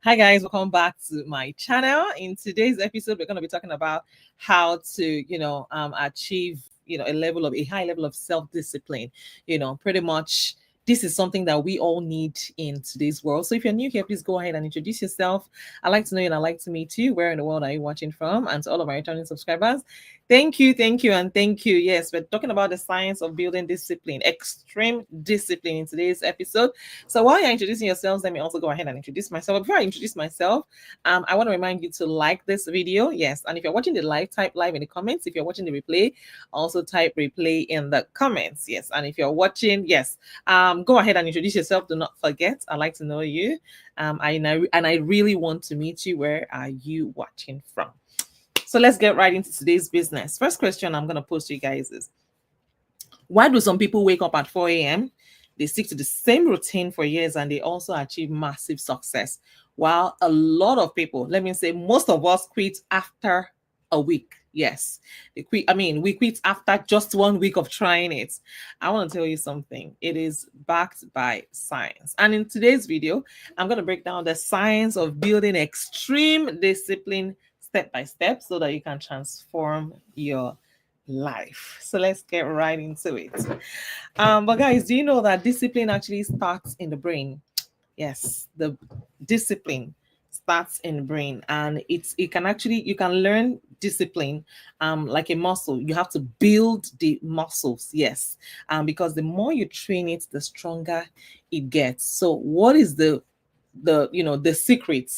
Hi guys, welcome back to my channel. In today's episode, we're going to be talking about how to, achieve, a high level of self-discipline. Pretty much this is something that we all need in today's world. So if you're new here, please go ahead and introduce yourself. I'd like to know you and I'd like to meet you. Where in the world are you watching from? And to all of my returning subscribers, thank you, and thank you. Yes, we're talking about the science of building discipline, extreme discipline in today's episode. So while you're introducing yourselves, let me also go ahead and introduce myself. Before I introduce myself, I want to remind you to like this video. Yes, and if you're watching the live, type live in the comments. If you're watching the replay, also type replay in the comments. Yes, and if you're watching, go ahead and introduce yourself. Do not forget. I'd like to know you. I really want to meet you. Where are you watching from? So let's get right into today's business. First question I'm going to pose to you guys is, why do some people wake up at 4 a.m.? They stick to the same routine for years and they also achieve massive success. While a lot of people, let me say, most of us quit after a week. Yes, they quit. We quit after just 1 week of trying it. I want to tell you something. It is backed by science. And in today's video, I'm going to break down the science of building extreme discipline step by step so that you can transform your life. So let's get right into it. But guys, do you know that discipline actually starts in the brain? Yes, the discipline starts in the brain, and you can learn discipline like a muscle. You have to build the muscles. Yes, because the more you train it, the stronger it gets. So what is the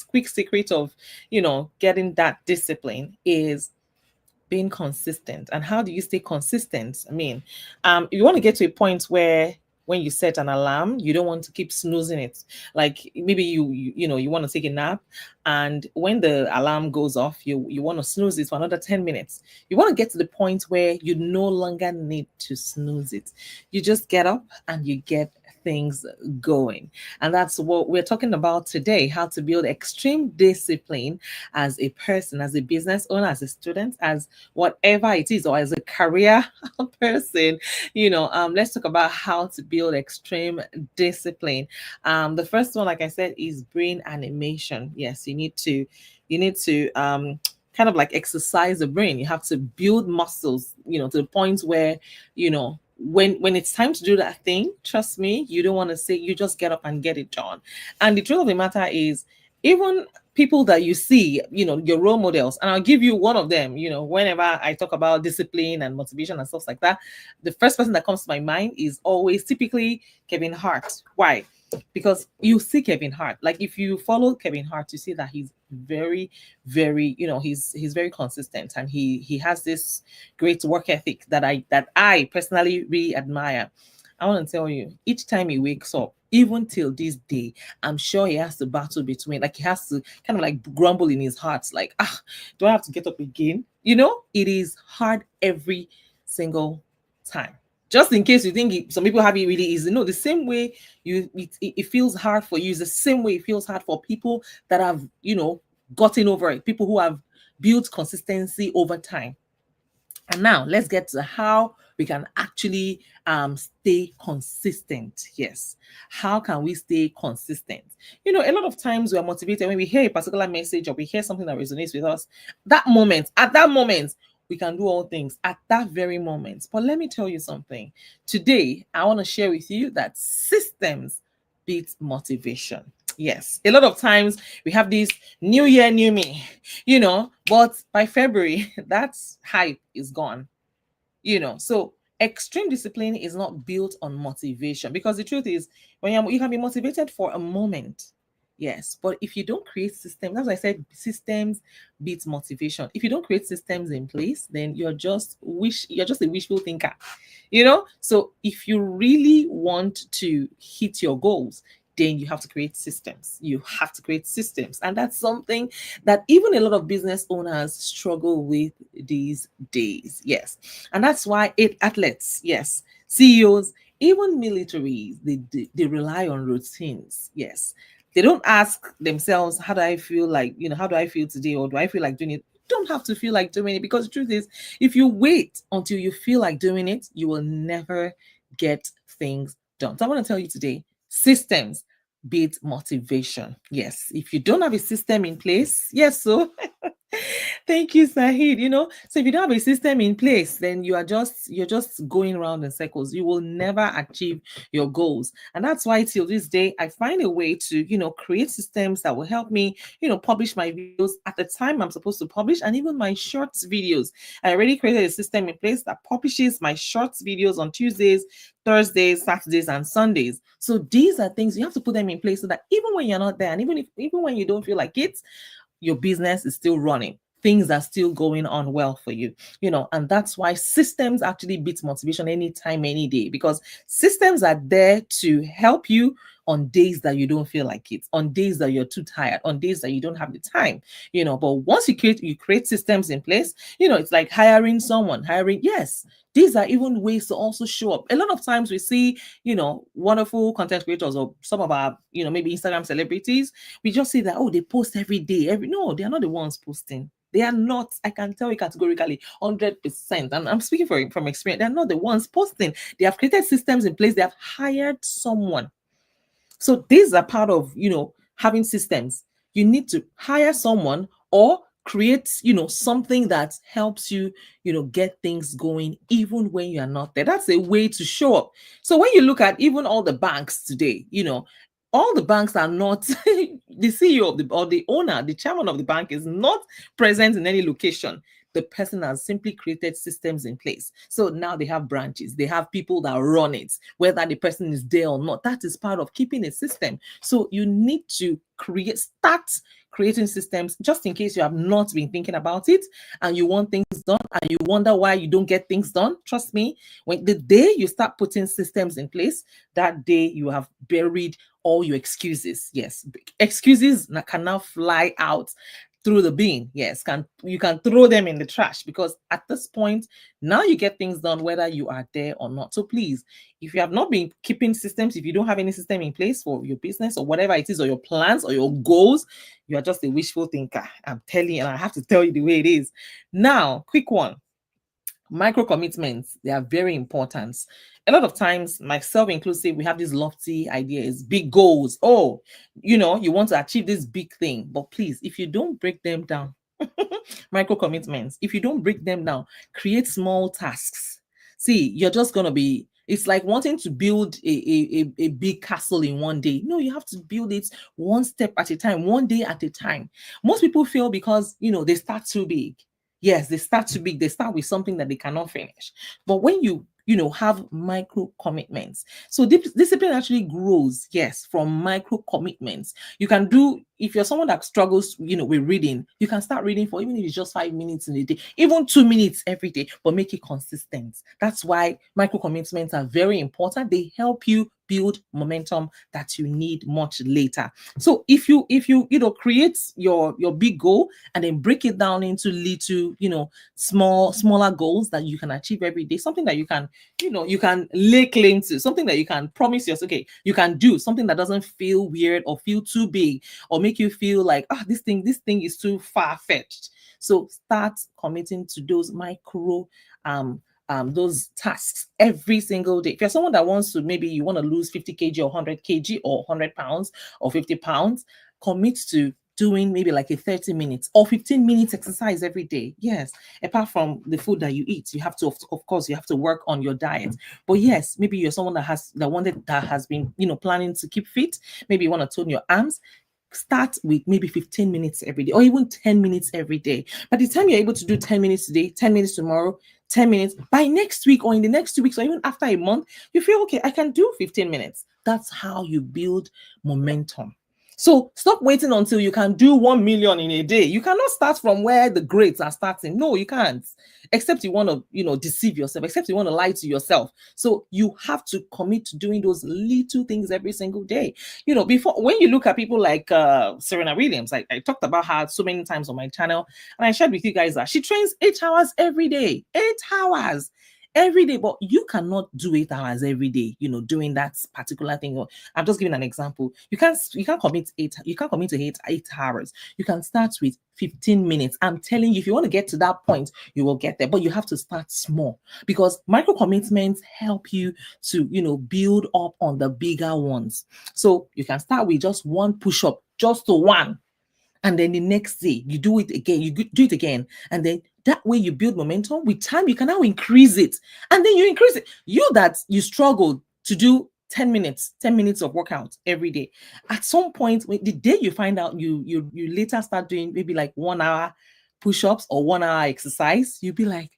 quick secret of getting that discipline is being consistent. And how do you stay consistent? You want to get to a point where when you set an alarm, you don't want to keep snoozing it. Like maybe you want to take a nap, and when the alarm goes off, you want to snooze it for another 10 minutes. You want to get to the point where you no longer need to snooze it. You just get up and you get things going. And that's what we're talking about today: how to build extreme discipline as a person, as a business owner, as a student, as whatever it is, or as a career person. Let's talk about how to build extreme discipline. The first one, like I said, is brain animation. Yes, you need to kind of like exercise the brain. You have to build muscles, to the point where when it's time to do that thing, trust me, you don't want to say, you just get up and get it done. And the truth of the matter is, even people that you see, your role models, and I'll give you one of them. Whenever I talk about discipline and motivation and stuff like that, the first person that comes to my mind is always typically Kevin Hart. Why? Because you see Kevin Hart, like if you follow Kevin Hart, you see that he's very, very, he's very consistent, and he has this great work ethic that I personally really admire. I want to tell you, each time he wakes up, even till this day, I'm sure he has to battle between, like he has to kind of like grumble in his heart, like, do I have to get up again? It is hard every single time. Just in case you think some people have it really easy. No, the same way it feels hard for you is the same way it feels hard for people that have, gotten over it, people who have built consistency over time. And now let's get to how we can actually stay consistent. Yes. How can we stay consistent? A lot of times we are motivated when we hear a particular message or we hear something that resonates with us. At that moment, we can do all things at that very moment. But let me tell you something. Today, I want to share with you that systems beat motivation. Yes, a lot of times we have this new year, new me, but by February, that hype is gone. So extreme discipline is not built on motivation, because the truth is, you can be motivated for a moment. Yes, but if you don't create systems, as I said, systems beat motivation. If you don't create systems in place, then you're just a wishful thinker. So if you really want to hit your goals, then you have to create systems. You have to create systems. And that's something that even a lot of business owners struggle with these days. Yes. And that's why athletes, yes, CEOs, even militaries, they rely on routines. Yes. They don't ask themselves, how do I feel like, how do I feel today? Or do I feel like doing it? You don't have to feel like doing it, because the truth is, if you wait until you feel like doing it, you will never get things done. So I want to tell you today, systems beat motivation. Yes, if you don't have a system in place, yes, so thank you, Sahid. So if you don't have a system in place, then you're just going around in circles. You will never achieve your goals. And that's why till this day, I find a way to, create systems that will help me, publish my videos at the time I'm supposed to publish, and even my shorts videos. I already created a system in place that publishes my shorts videos on Tuesdays, Thursdays, Saturdays, and Sundays. So these are things you have to put them in place so that even when you're not there, and even when you don't feel like it, your business is still running, things are still going on well for you. And that's why systems actually beat motivation anytime, any day, because systems are there to help you on days that you don't feel like it, on days that you're too tired, on days that you don't have the time. But once you create systems in place, it's like hiring, yes, these are even ways to also show up. A lot of times we see, wonderful content creators, or some of our, maybe Instagram celebrities, we just see that, oh, they post every day. No, they are not the ones posting. They are not. I can tell you categorically, 100%. And I'm speaking from experience. They're not the ones posting. They have created systems in place. They have hired someone. So these are part of, having systems. You need to hire someone or create, something that helps you, get things going even when you are not there. That's a way to show up. So when you look at even all the banks today, all the banks are not the CEO or the owner, the chairman of the bank is not present in any location. The person has simply created systems in place. So now they have branches, they have people that run it, whether the person is there or not. That is part of keeping a system. So you need to start creating systems, just in case you have not been thinking about it and you want things done and you wonder why you don't get things done. Trust me, when the day you start putting systems in place, that day you have buried all your excuses. Yes, excuses can now fly out through the bin. Yes, you can throw them in the trash, because at this point now you get things done whether you are there or not. So please, if you have not been keeping systems, if you don't have any system in place for your business or whatever it is, or your plans or your goals, you are just a wishful thinker. I'm telling you, and I have to tell you the way it is. Now, quick one. Micro commitments, they are very important. A lot of times, myself inclusive, we have these lofty ideas, big goals. Oh, you want to achieve this big thing, but please, if you don't break them down, micro commitments, if you don't break them down, create small tasks. See, you're just gonna be, it's like wanting to build a big castle in one day. No, you have to build it one step at a time, one day at a time. Most people fail because they start too big. Yes, they start too big. They start with something that they cannot finish. But when you have micro commitments, so discipline actually grows, yes, from micro commitments. You can do, if you're someone that struggles, with reading, you can start reading for, even if it's just 5 minutes in a day, even 2 minutes every day, but make it consistent. That's why micro commitments are very important. They help you build momentum that you need much later. So if you create your big goal and then break it down into little, smaller goals that you can achieve every day, something that you can lay claim to, something that you can promise yourself, okay, you can do something that doesn't feel weird or feel too big or make you feel like, this thing is too far-fetched. So start committing to those micro those tasks every single day. If you're someone that wants to, maybe you want to lose 50 kg or 100 kg or 100 pounds or 50 pounds, commit to doing maybe like a 30 minutes or 15 minutes exercise every day. Yes, apart from the food that you eat, you have to, of course, you have to work on your diet. But yes, maybe you're someone that has been, planning to keep fit. Maybe you want to tone your arms. Start with maybe 15 minutes every day or even 10 minutes every day. By the time you're able to do 10 minutes today, 10 minutes tomorrow, 10 minutes, by next week or in the next 2 weeks or even after a month, you feel, okay, I can do 15 minutes. That's how you build momentum. So stop waiting until you can do 1 million in a day. You cannot start from where the greats are starting. No, you can't. Except you want to, deceive yourself, except you want to lie to yourself. So you have to commit to doing those little things every single day. Before, when you look at people like Serena Williams, I talked about her so many times on my channel, and I shared with you guys that she trains 8 hours every day. 8 hours. every day, but you cannot do 8 hours every day, doing that particular thing. I'm just giving an example. You can't commit to 8 hours. You can start with 15 minutes. I'm telling you, if you want to get to that point, you will get there, but you have to start small, because micro commitments help you to, build up on the bigger ones. So you can start with just one push-up, just to one, and then the next day you do it again, do it again, and then that way you build momentum. With time, you can now increase it, and then you increase it. You struggled to do 10 minutes of workout every day. At some point, the day you find out, you later start doing maybe like 1 hour push-ups or 1 hour exercise, you'll be like,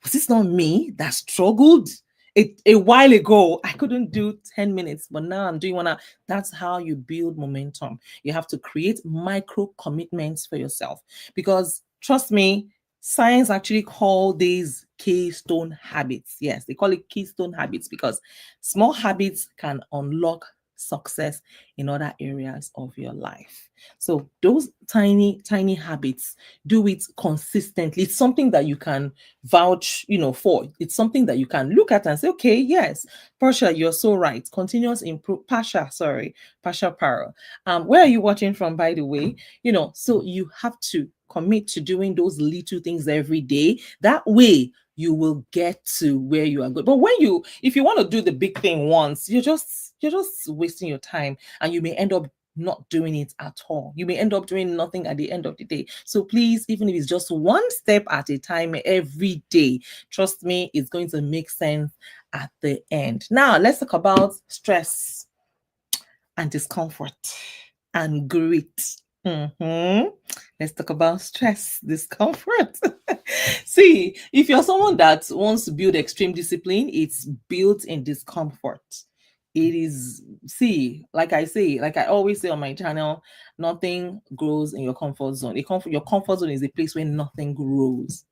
was this not me that struggled a while ago? I couldn't do 10 minutes, but now I'm doing 1 hour. That's how you build momentum. You have to create micro commitments for yourself, because trust me, science actually call these keystone habits. Yes, they call it keystone habits, because small habits can unlock success in other areas of your life. So those tiny habits, do it consistently. It's something that you can vouch, for. It's something that you can look at and say, okay, yes, Portia, you're so right. Continuous improve, Pasha Parra. Where are you watching from, by the way? So you have to commit to doing those little things every day. That way you will get to where you are going. But if you want to do the big thing once, you're just wasting your time, and you may end up not doing it at all. You may end up doing nothing at the end of the day. So please, even if it's just one step at a time every day, trust me, it's going to make sense at the end. Now, let's talk about stress and discomfort and grit. Let's talk about stress, discomfort. See, if you're someone that wants to build extreme discipline, it's built in discomfort. It is, see, like I always say on my channel, nothing grows in your comfort zone. Your comfort zone is a place where nothing grows.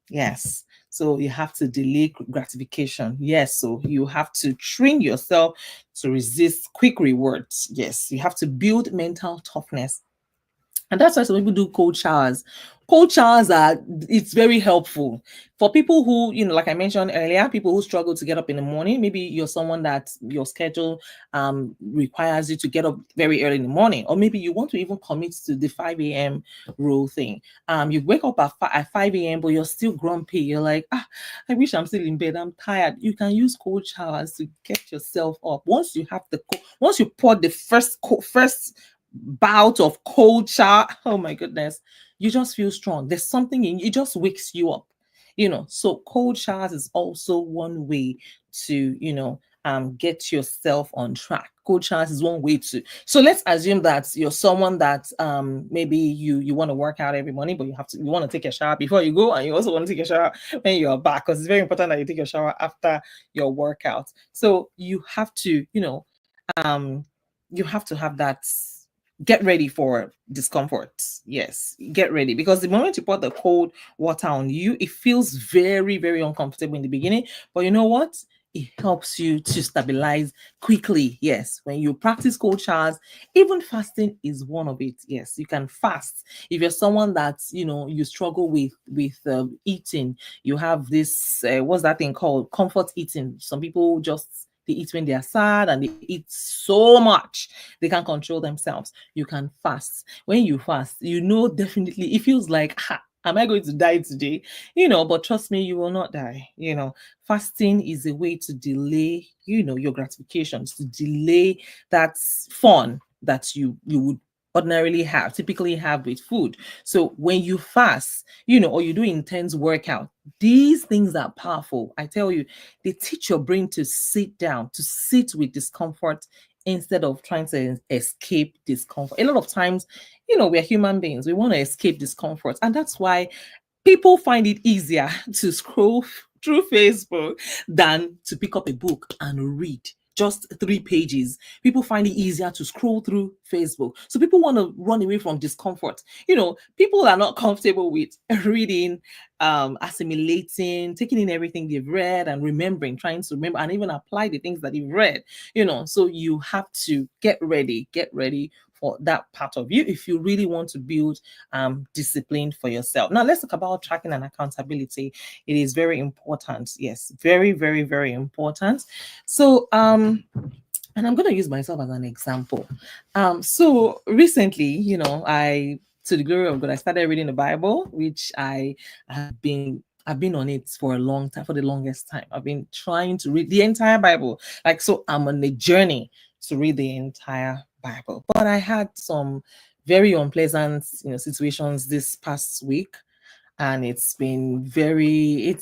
Yes. So you have to delay gratification. Yes. So you have to train yourself to resist quick rewards. Yes. You have to build mental toughness. And that's why some people do cold showers. Cold showers it's very helpful for people who, like I mentioned earlier, people who struggle to get up in the morning. Maybe you're someone that your schedule requires you to get up very early in the morning, or maybe you want to even commit to the 5 a.m. rule thing. You wake up at 5 a.m., but you're still grumpy. You're like, I wish I'm still in bed. I'm tired. You can use cold showers to get yourself up. Once you pour the first bout of cold shower, oh my goodness, you just feel strong. There's something in you, it just wakes you up. So cold showers is also one way to get yourself on track. Cold showers is one way to. So let's assume that you're someone that maybe you want to work out every morning, but you want to take a shower before you go, and you also want to take a shower when you're back, because it's very important that you take a shower after your workout. So you have to have that. Get ready for discomfort. Yes, get ready, because the moment you put the cold water on you, it feels very, very uncomfortable in the beginning. But you know what? It helps you to stabilize quickly. Yes, when you practice cold showers, even fasting is one of it. Yes, you can fast. If you're someone that you struggle with eating, you have this what's that thing called, comfort eating. Some people they eat when they are sad, and they eat so much they can't control themselves. You can fast. When you fast, definitely it feels like, am I going to die today? But trust me, you will not die. Fasting is a way to delay, your gratifications, to delay that fun that you would typically have with food. So when you fast, or you do intense workout, these things are powerful. I tell you, they teach your brain to sit down, to sit with discomfort instead of trying to escape discomfort. A lot of times, we're human beings. We want to escape discomfort. And that's why people find it easier to scroll through Facebook than to pick up a book and read just 3 pages. People find it easier to scroll through Facebook. So people want to run away from discomfort. People are not comfortable with reading, assimilating, taking in everything they've read, and trying to remember and even apply the things that they've read. So you have to get ready for that part of you if you really want to build discipline for yourself. Now let's talk about tracking and accountability. It is very important. Yes, very, very, very important. So and I'm going to use myself as an example. So recently, I, to the glory of God, I started reading the Bible, which I've been on it for a long time, for the longest time. I've been trying to read the entire Bible. Like, so I'm on a journey to read the entire Bible. But I had some very unpleasant, situations this past week, and it's been very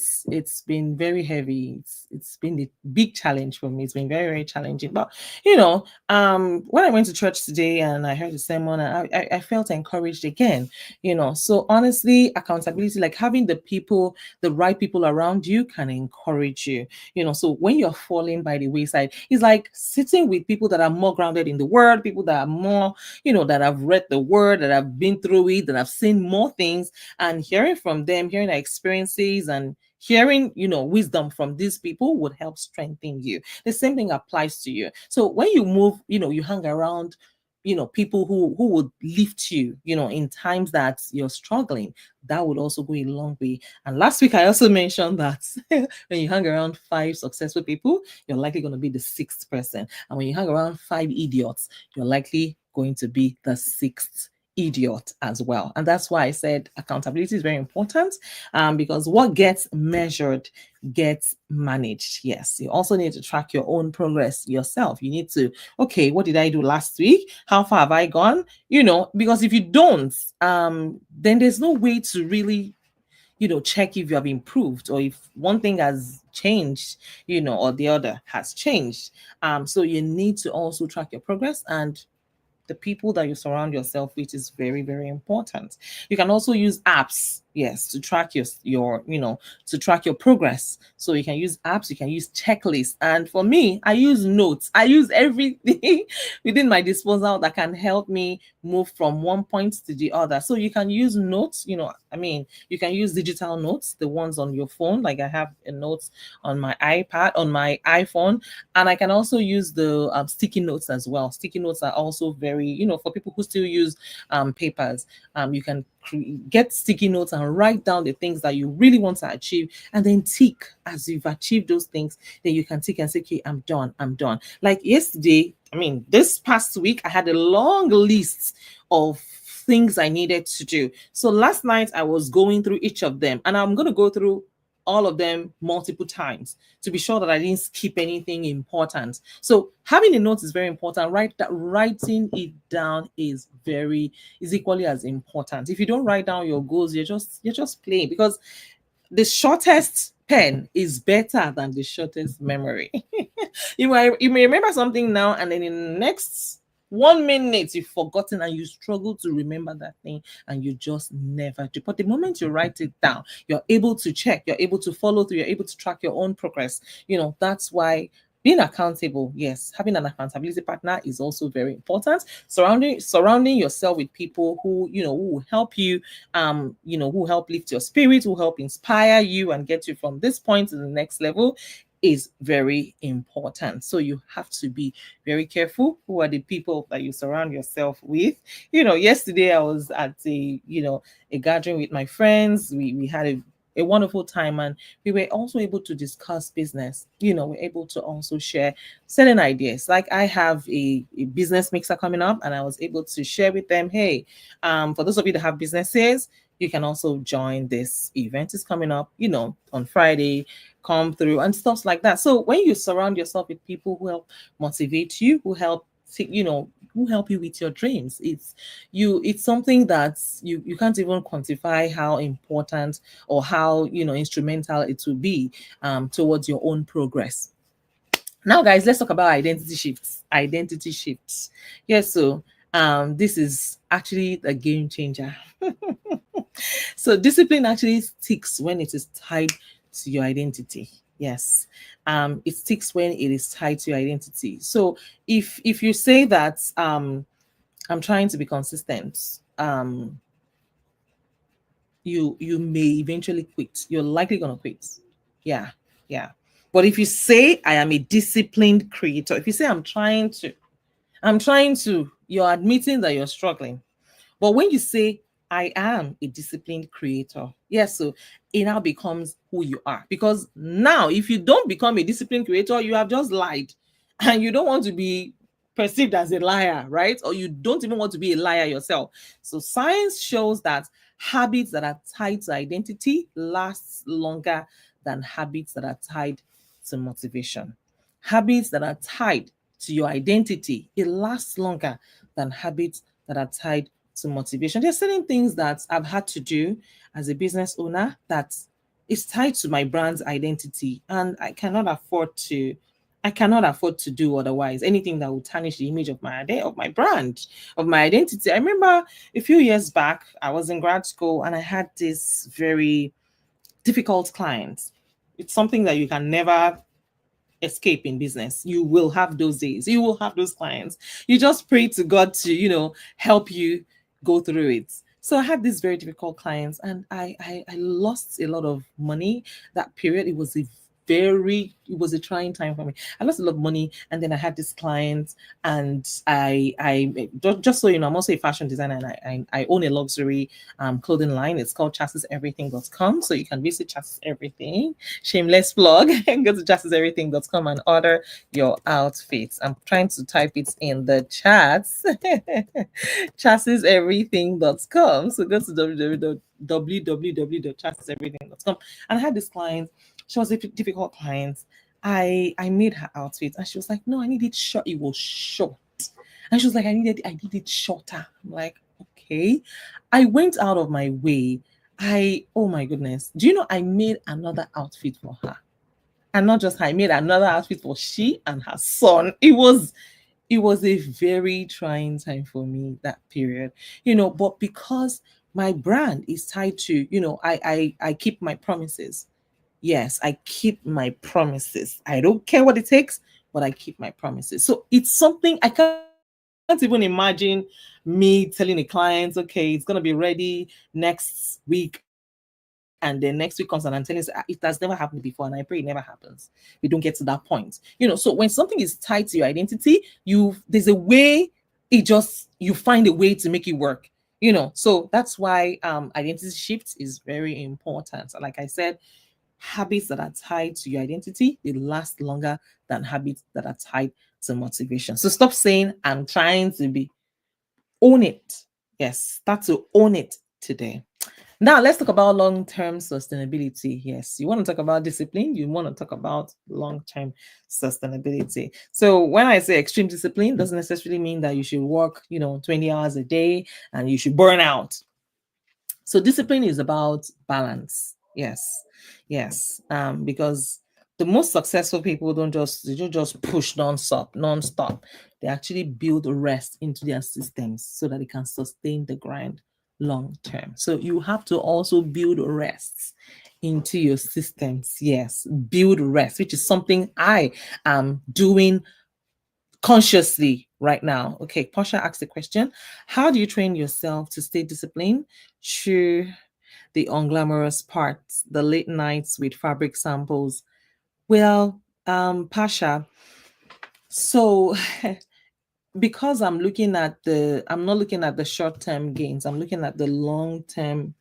heavy. It's been a big challenge for me. It's been very, very challenging. But when I went to church today and I heard the sermon, and I felt encouraged again. So honestly, accountability, like having the right people around you, can encourage you. So when you're falling by the wayside, it's like sitting with people that are more grounded in the word, people that are more, that have read the word, that have been through it, that have seen more things, and hearing from them, hearing their experiences, and hearing wisdom from these people would help strengthen you. The same thing applies to you. So when you move, you hang around people who would lift you, in times that you're struggling, that would also go a long way. And last week I also mentioned that when you hang around 5 successful people, you're likely going to be the 6th person. And when you hang around 5 idiots, you're likely going to be the 6th idiot as well. And that's why I said accountability is very important, because what gets measured gets managed. Yes, you also need to track your own progress yourself. You need to, okay, what did I do last week? How far have I gone? Because if you don't, then there's no way to really check if you have improved, or if one thing has changed, or the other has changed. So you need to also track your progress, and the people that you surround yourself with is very, very important. You can also use apps, yes, to track to track your progress. So you can use apps, you can use checklists. And for me, I use notes. I use everything within my disposal that can help me move from one point to the other. So you can use notes, you can use digital notes, the ones on your phone. Like I have a notes on my iPad, on my iPhone, and I can also use the sticky notes as well. Sticky notes are also very, for people who still use papers. You can get sticky notes and write down the things that you really want to achieve, and then tick as you've achieved those things. Then you can tick and say, okay, I'm done. Like yesterday, this past week, I had a long list of things I needed to do. So last night I was going through each of them, and I'm going to go through all of them multiple times to be sure that I didn't skip anything important. So having a note is very important. Writing it down is equally as important. If you don't write down your goals, you're just playing, because the shortest pen is better than the shortest memory. You may remember something now, and then in the next 1 minute you've forgotten, and you struggle to remember that thing, and you just never do. But the moment you write it down, you're able to check, you're able to follow through, you're able to track your own progress. That's why being accountable, yes, having an accountability partner is also very important. Surrounding yourself with people who will help you, who help lift your spirit, who help inspire you and get you from this point to the next level, is very important. So you have to be very careful who are the people that you surround yourself with. Yesterday I was at a gathering with my friends. We had a wonderful time, and we were also able to discuss business. We're able to also share certain ideas. Like I have a business mixer coming up, and I was able to share with them, hey, for those of you that have businesses, you can also join this event. It's coming up, on Friday. Come through and stuff like that. So when you surround yourself with people who help motivate you, who help you with your dreams, it's something that you can't even quantify how important or how instrumental it will be towards your own progress. Now guys, let's talk about identity shifts. Yes, so this is actually a game changer. So discipline actually sticks when it is tied to your identity. Yes, it sticks when it is tied to your identity. So if you say that I'm trying to be consistent, you may eventually quit. You're likely gonna quit. Yeah, yeah. But if you say I am a disciplined creator, if you say I'm trying to You're admitting that you're struggling. But when you say, I am a disciplined creator, yes, so it now becomes who you are. Because now, if you don't become a disciplined creator, you have just lied and you don't want to be perceived as a liar, right? Or you don't even want to be a liar yourself. So science shows that habits that are tied to identity lasts longer than habits that are tied to motivation. Habits that are tied to your identity, it lasts longer than habits that are tied to motivation. There's certain things that I've had to do as a business owner that is tied to my brand's identity, and I cannot afford to do otherwise. Anything that will tarnish the image of my of my brand, of my identity. I remember a few years back, I was in grad school and I had this very difficult client. It's something that you can never escape in business. You will have those days, you will have those clients. You just pray to God to, help you go through it. So I had these very difficult clients, and I lost a lot of money that period. It was a trying time for me. I lost a lot of money, and then I had this client, and I just so you know, I'm also a fashion designer, and I own a luxury clothing line. It's called chassis-everything.com. So you can visit Chassis Everything. Shameless plug. Go to chassis-everything.com and order your outfits. I'm trying to type it in the chats. chassis-everything.com. So go to www.chassis-everything.com. And I had this client. She was a difficult client. I made her outfit, and she was like, "No, I need it short. It was short." And she was like, I need it shorter." I'm like, "Okay." I went out of my way. Oh my goodness. Do you know I made another outfit for her? And not just her, I made another outfit for she and her son. It was a very trying time for me, that period. But because my brand is tied to, I keep my promises. Yes, I keep my promises. I don't care what it takes, but I keep my promises. So it's something I can't even imagine me telling a client, okay, it's going to be ready next week. And then next week comes and I'm telling you, it has never happened before. And I pray it never happens. We don't get to that point. So when something is tied to your identity, there's a way you find a way to make it work. So that's why identity shift is very important. Like I said, habits that are tied to your identity, they last longer than habits that are tied to motivation. So stop saying, I'm trying to be, own it. Yes, start to own it today. Now, let's talk about long term sustainability. Yes, you want to talk about discipline, you want to talk about long term sustainability. So, when I say extreme discipline, doesn't necessarily mean that you should work, 20 hours a day and you should burn out. So discipline is about balance. Yes. Yes. Because the most successful people they don't just push non-stop. They actually build rest into their systems so that they can sustain the grind long term. So you have to also build rest into your systems. Yes, build rest, which is something I am doing consciously right now. Okay, Portia asked the question: how do you train yourself to stay disciplined through the unglamorous parts, the late nights with fabric samples? Well, Pasha, so because I'm not looking at the short-term gains, I'm looking at the long-term,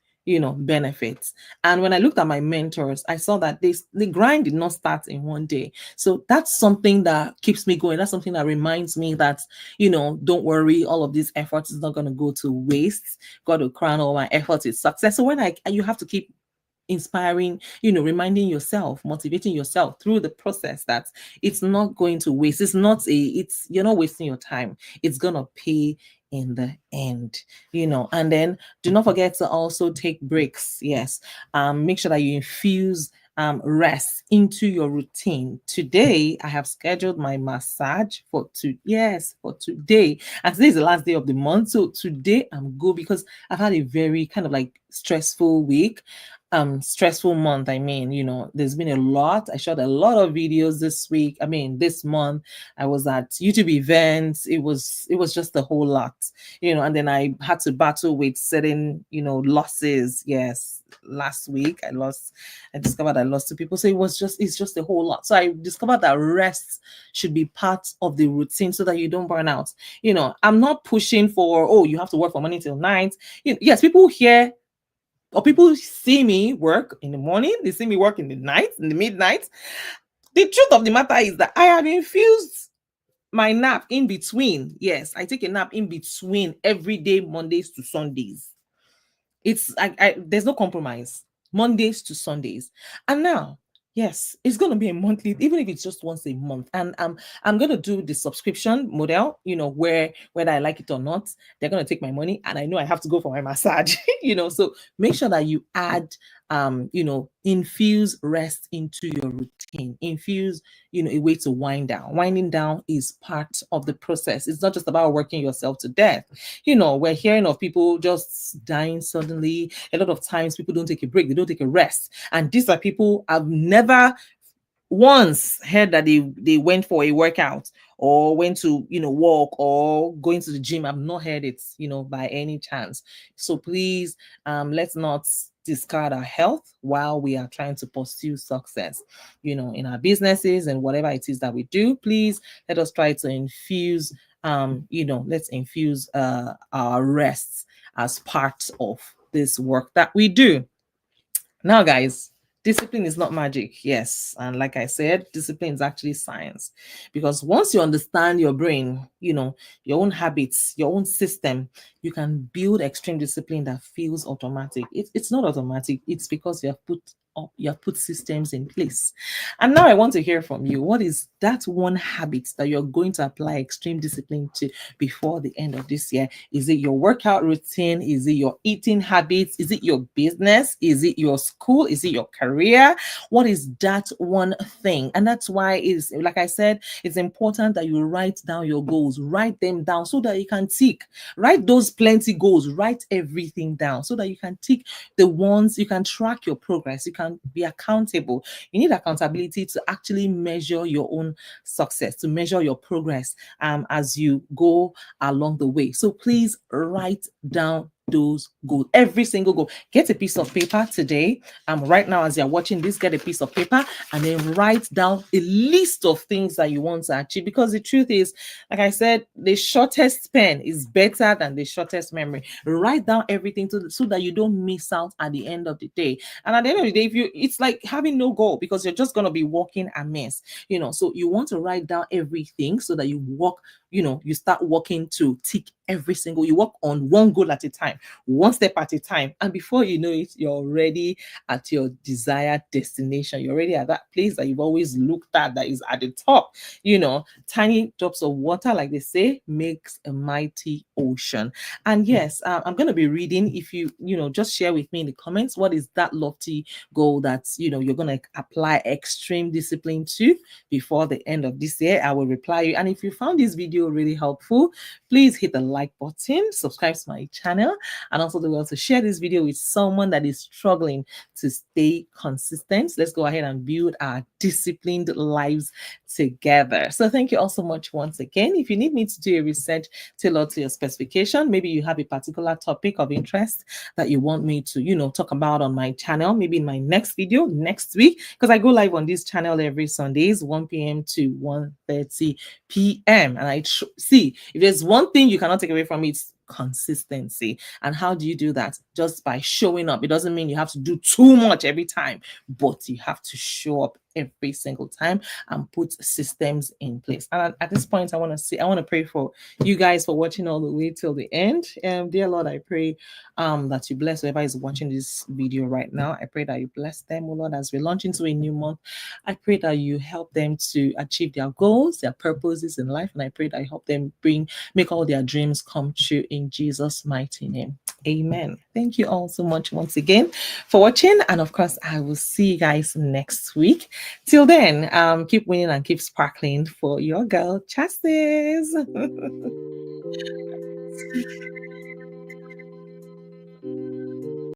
benefits. And when I looked at my mentors, I saw that the grind did not start in one day. So that's something that keeps me going. That's something that reminds me that, don't worry, all of this effort is not going to go to waste. God will crown all my efforts with success. So you have to keep inspiring, reminding yourself, motivating yourself through the process that it's not going to waste. You're not wasting your time. It's gonna pay in the end, and then do not forget to also take breaks. Yes. Make sure that you infuse rest into your routine. Today I have scheduled my massage for today, and today is the last day of the month. So today I'm good because I've had a very kind of like stressful week. stressful month. I mean, there's been a lot. I shot a lot of videos this week. I mean, this month I was at YouTube events. It was just a whole lot, and then I had to battle with certain, losses. Yes, last week I discovered I lost two people. So it's just a whole lot. So I discovered that rest should be part of the routine so that you don't burn out. I'm not pushing for, oh, you have to work from morning till night. Yes, people hear or people see me work in the morning, they see me work in the night, in the midnight. The truth of the matter is that I have infused my nap in between. Yes, I take a nap in between every day, Mondays to Sundays. It's there's no compromise. Mondays to Sundays. And now, yes, it's gonna be a monthly, even if it's just once a month. And I'm gonna do the subscription model, where whether I like it or not, they're gonna take my money and I know I have to go for my massage, So make sure that you add infuse rest into your routine. Infuse, a way to wind down. Winding down is part of the process. It's not just about working yourself to death. We're hearing of people just dying suddenly. A lot of times people don't take a break, they don't take a rest. And these are people I've never once heard that they went for a workout or went to walk or going to the gym. I've not heard it by any chance. So please, let's not discard our health while we are trying to pursue success in our businesses and whatever it is that we do. Please let us try to infuse let's infuse our rests as part of this work that we do. Now, guys, discipline is not magic. Yes. And like I said, discipline is actually science. Because once you understand your brain, your own habits, your own system, you can build extreme discipline that feels automatic. It's not automatic, it's because you have put systems in place. And now I want to hear from you. What is that one habit that you're going to apply extreme discipline to before the end of this year? Is it your workout routine? Is it your eating habits? Is it your business? Is it your school? Is it your career? What is that one thing? And that's why it's, like I said, it's important that you write down your goals, write them down so that you can tick. Write those plenty goals, write everything down so that you can tick the ones, you can track your progress, you can be accountable. You need accountability to actually measure your own success, to measure your progress as you go along the way. So please write down those goals, every single goal. Get a piece of paper today. Right now, as you're watching this, get a piece of paper and then write down a list of things that you want to achieve. Because the truth is, like I said, the shortest pen is better than the shortest memory. Write down everything so that you don't miss out at the end of the day. And at the end of the day, it's like having no goal because you're just gonna be walking a mess. So you want to write down everything so that you walk, you start walking to tick every single, you work on one goal at a time, one step at a time. And before you know it, you're already at your desired destination. You're already at that place that you've always looked at, that is at the top. Tiny drops of water, like they say, makes a mighty ocean. And yes, I'm going to be reading. If you just share with me in the comments, what is that lofty goal that you're going to apply extreme discipline to before the end of this year? I will reply you. And if you found this video really helpful, please hit the like button, subscribe to my channel, and also do well to share this video with someone that is struggling to stay consistent. Let's go ahead and build our disciplined lives together. So thank you all so much once again. If you need me to do a research tailored to your specification, maybe you have a particular topic of interest that you want me to talk about on my channel, maybe in my next video next week, because I go live on this channel every Sundays 1 p.m. to 1:30 p.m. and I see if there's one thing you cannot take away from it, it's consistency. And how do you do that? Just by showing up. It doesn't mean you have to do too much every time, but you have to show up every single time and put systems in place. And at this point, I want to pray for you guys for watching all the way till the end. Dear Lord, I pray that you bless whoever is watching this video right now. I pray that you bless them, oh Lord, as we launch into a new month. I pray that you help them to achieve their goals, their purposes in life, and I pray that you help them make all their dreams come true in Jesus' mighty name. Amen. Thank you all so much once again for watching. And of course, I will see you guys next week. Till then, keep winning and keep sparkling for your girl, Chassis.